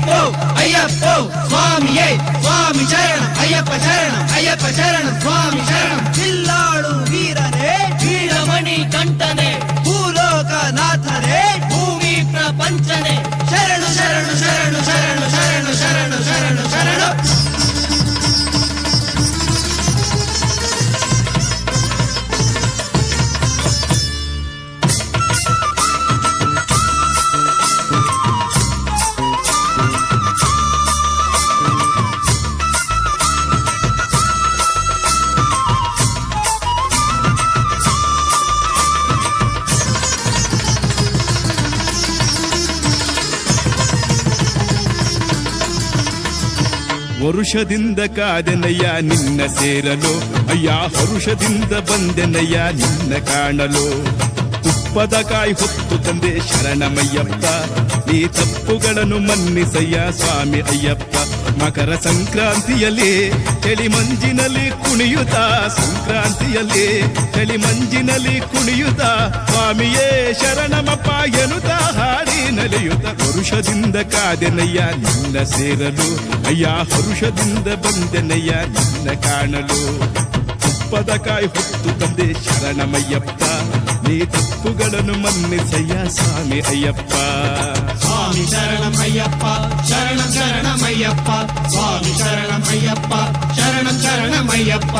ಅಯ್ಯಪ್ಪೋ ಅಯ್ಯಪ್ಪೋ ಸ್ವಾಮಿಯೇ ಸ್ವಾಮಿ ಶರಣ ಅಯ್ಯಪ್ಪ ಶರಣ ಅಯ್ಯಪ್ಪ ಶರಣ ಸ್ವಾಮಿ ಶರಣ ಬಿಲ್ಲಾಳು ವೀರನೇ ವೀರಮಣಿ ಕಂಠನೆ ಭೂಲೋಕನಾಥನೇ ಭೂಮಿ ಪ್ರಪಂಚನೆ ಶರಣು ಶರಣು ಶರಣು ಶರಣು ಶರಣು ಶರಣು ಶರಣು ಶರಣು. ವರುಷದಿಂದ ಕಾದೆನಯ್ಯ ನಿನ್ನ ಸೇರಲು ಅಯ್ಯ ಹರುಷದಿಂದ ಬಂದೆನಯ್ಯ ನಿನ್ನ ಕಾಣಲು ತುಪ್ಪದ ಕಾಯಿ ಹೊತ್ತು ತಂದೆ ಶರಣಮಯ್ಯಪ್ಪ ನೀ ತಪ್ಪುಗಳನ್ನು ಮನ್ನಿಸಯ್ಯ ಸ್ವಾಮಿ ಅಯ್ಯಪ್ಪ ಮಕರ ಸಂಕ್ರಾಂತಿಯಲ್ಲಿ ಚಳಿ ಮಂಜಿನಲ್ಲಿ ಕುಣಿಯುತ್ತ ಸಂಕ್ರಾಂತಿಯಲ್ಲಿ ಚಳಿ ಮಂಜಿನಲ್ಲಿ ಕುಣಿಯುತ್ತ ಸ್ವಾಮಿಯೇ ಶರಣಮಪ್ಪ ಎನ್ನುತ್ತ ಹಾಡಿ ನಲಿಯುತ್ತ ಹರುಷದಿಂದ ಕಾದೆನಯ್ಯ ನಿನ್ನ ಸೇರಲು ಅಯ್ಯ ಹರುಷದಿಂದ ಬಂದೆನಯ್ಯ ನಿನ್ನ ಕಾಣಲು ತುಪ್ಪದ ಕಾಯಿ ಹೊತ್ತು ತಂದೆ ಶರಣಮಯ್ಯಪ್ಪ ನೀ ತಪ್ಪುಗಳನ್ನು ಮನ್ನಿಸಯ್ಯ ಸ್ವಾಮಿ ಅಯ್ಯಪ್ಪ. ಸ್ವಾಮಿ ಶರಣಮಯ್ಯಪ್ಪ ಶರಣಂ ಶರಣಮಯ್ಯಪ್ಪ ಸ್ವಾಮಿ ಶರಣಮಯ್ಯಪ್ಪ ಶರಣಂ ಶರಣಮಯ್ಯಪ್ಪ.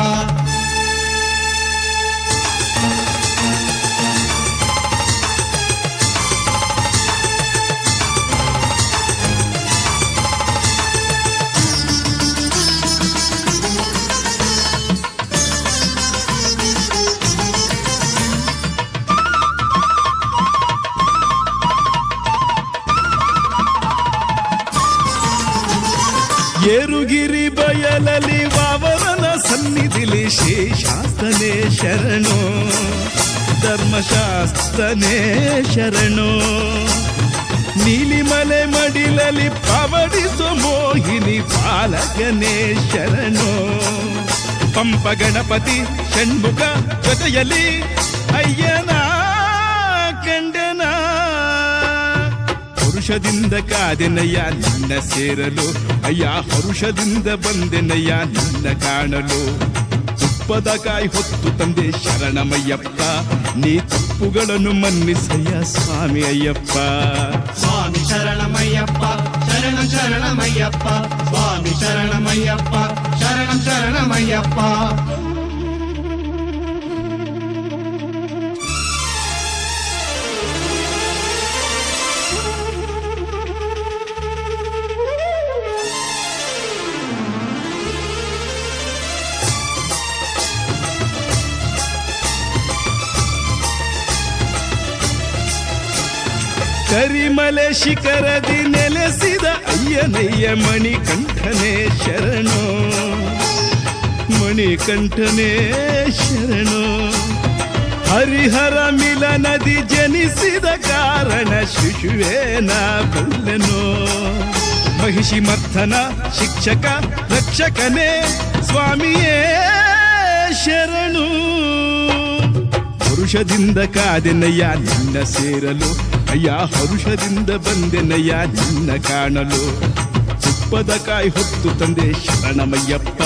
ಏರುಗಿರಿ ಬಯಲಲ್ಲಿ ವಾವರನ ಸನ್ನಿಧಿಲಿ ಶೇಷಾಸ್ತನೇ ಶರಣು ಧರ್ಮಶಾಸ್ತನೇ ಶರಣು ನೀಲಿಮಲೆ ಮಡಿಲಲ್ಲಿ ಪವಡಿಸೋ ಮೋಹಿನಿ ಪಾಲಕನೇ ಶರಣು ಪಂಪ ಗಣಪತಿ ಷಣ್ಮುಖ ಜೊತೆಯಲ್ಲಿ ಅಯ್ಯನ ಕಂಡನ ಹರುಷದಿಂದ ಕಾದೆನಯ್ಯ ನಿನ್ನ ಸೇರಲು ಅಯ್ಯ ಹರುಷದಿಂದ ಬಂದೆನಯ್ಯ ನಿನ್ನ ಕಾಣಲು ತುಪ್ಪದ ಕಾಯಿ ಹೊತ್ತು ತಂದೆ ಶರಣಮಯ್ಯಪ್ಪ ನೀ ತಪ್ಪುಗಳನ್ನು ಮನ್ನಿಸಯ್ಯ ಸ್ವಾಮಿ ಅಯ್ಯಪ್ಪ. ಸ್ವಾಮಿ ಶರಣಮಯ್ಯಪ್ಪ ಶರಣಂ ಶರಣಮಯ್ಯಪ್ಪ ಸ್ವಾಮಿ ಶರಣಮಯ್ಯಪ್ಪ ಶರಣಂ ಶರಣಮಯ್ಯಪ್ಪ. ಕರಿಮಲೆ ಶಿಖರದಿ ನೆಲೆಸಿದ ಅಯ್ಯನಯ್ಯ ಮಣಿಕಂಠನೇ ಶರಣು ಮಣಿಕಂಠನೇ ಶರಣು ಹರಿಹರ ಮಿಲನದಿ ಜನಿಸಿದ ಕಾರಣ ಶಿಶುವೇನ ಬಲ್ಲೆನು ಮಹಿಷಿ ಮರ್ಥನ ಶಿಕ್ಷಕ ರಕ್ಷಕನೇ ಸ್ವಾಮಿಯೇ ಶರಣು ಹರುಷದಿಂದ ಕಾದೆನಯ್ಯ ನಿನ್ನ ಸೇರಲು ಅಯ್ಯ ಹರುಷದಿಂದ ಬಂದೆನಯ್ಯ ನಿನ್ನ ಕಾಣಲು ತುಪ್ಪದ ಕಾಯಿ ಹೊತ್ತು ತಂದೆ ಶರಣಮಯ್ಯಪ್ಪ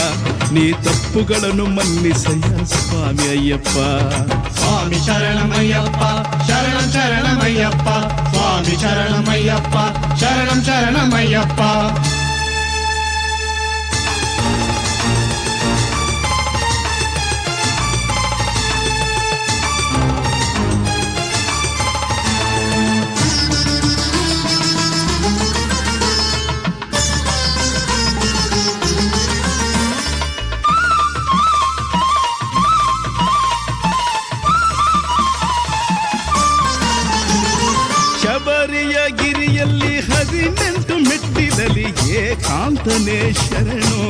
ನೀ ತಪ್ಪುಗಳನ್ನು ಮನ್ನಿಸಯ್ಯ ಸ್ವಾಮಿ ಅಯ್ಯಪ್ಪ. ಸ್ವಾಮಿ ಶರಣಮಯ್ಯಪ್ಪ ಶರಣಂ ಶರಣಮಯ್ಯಪ್ಪ ಸ್ವಾಮಿ ಶರಣಮಯ್ಯಪ್ಪ ಶರಣಂ ಶರಣಮಯ್ಯಪ್ಪ. ಶಬರಿಯ ಗಿರಿಯಲ್ಲಿ 18 ಮೆಟ್ಟಿಲಲ್ಲಿ ಏಕಾಂತನೇ ಶರಣು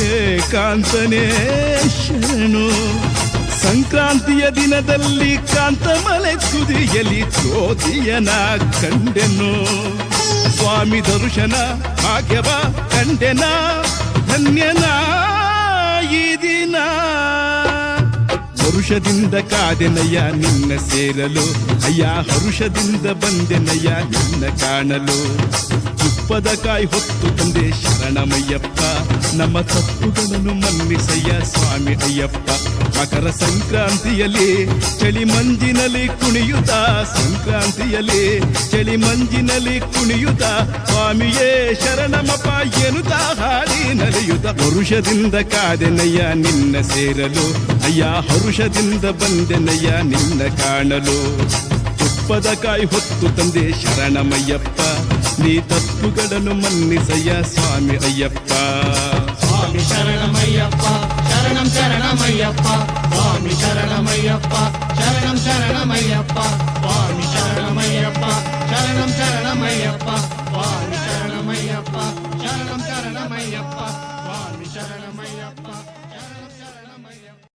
ಏಕಾಂತನೇ ಶರಣು ಸಂಕ್ರಾಂತಿಯ ದಿನದಲ್ಲಿ ಕಾಂತಮಲೆ ತುದಿಯಲ್ಲಿ ಜ್ಯೋತಿಯನ ಕಂಡೆನು ಸ್ವಾಮಿ ದರ್ಶನ ಭಾಗ್ಯವ ಕಂಡೆನ ಧನ್ಯನ ಈ ದಿನ ಹರುಷದಿಂದ ಕಾದೆನಯ್ಯ ನಿನ್ನ ಸೇರಲು ಅಯ್ಯ ಹರುಷದಿಂದ ಬಂದೆನಯ್ಯ ನಿನ್ನ ಕಾಣಲು ತುಪ್ಪದ ಕಾಯಿ ಹೊತ್ತು ತಂದೆ ಶರಣಮಯ್ಯಪ್ಪ ನಮ್ಮ ತಪ್ಪುಗಳನ್ನು ಮನ್ನಿಸಯ್ಯ ಸ್ವಾಮಿ ಅಯ್ಯಪ್ಪ ಮಕರ ಸಂಕ್ರಾಂತಿಯಲ್ಲಿ ಚಳಿ ಮಂಜಿನಲ್ಲಿ ಕುಣಿಯುತ್ತ ಸಂಕ್ರಾಂತಿಯಲ್ಲಿ ಚಳಿ ಮಂಜಿನಲ್ಲಿ ಕುಣಿಯುತ್ತ ಸ್ವಾಮಿಯೇ ಶರಣಮಪ್ಪ ಎನ್ನುತ್ತ ಹಾಡಿ ನಲಿಯುತ್ತ ಹರುಷದಿಂದ ಕಾದೆನಯ್ಯ ನಿನ್ನ ಸೇರಲು ಅಯ್ಯ ಹರುಷದಿಂದ ಬಂದೆನಯ್ಯ ನಿನ್ನ ಕಾಣಲು ತುಪ್ಪದ ಕಾಯಿ ಹೊತ್ತು ತಂದೆ ಶರಣಮಯ್ಯಪ್ಪ ನೀ ತಪ್ಪುಗಳನ್ನು ಮನ್ನಿಸಯ್ಯ ಸ್ವಾಮಿ ಅಯ್ಯಪ್ಪ ಸ್ವಾಮಿ ಶರಣಮಯ್ಯಪ್ಪ ಶರಣಂ ಶರಣಮಯ್ಯಪ್ಪ ಸ್ವಾಮಿ ಶರಣಮಯ್ಯಪ್ಪ ಶರಣಂ ಶರಣಮಯ್ಯಪ್ಪ ಸ್ವಾಮಿ ಶರಣಮಯ್ಯಪ್ಪ ಶರಣಂ ಶರಣಮಯ್ಯಪ್ಪ ಸ್ವಾಮಿ ಶರಣಮಯ್ಯಪ್ಪ ಶರಣಂ ಶರಣಮಯ್ಯಪ್ಪ ಸ್ವಾಮಿ ಶರಣಮಯ್ಯಪ್ಪ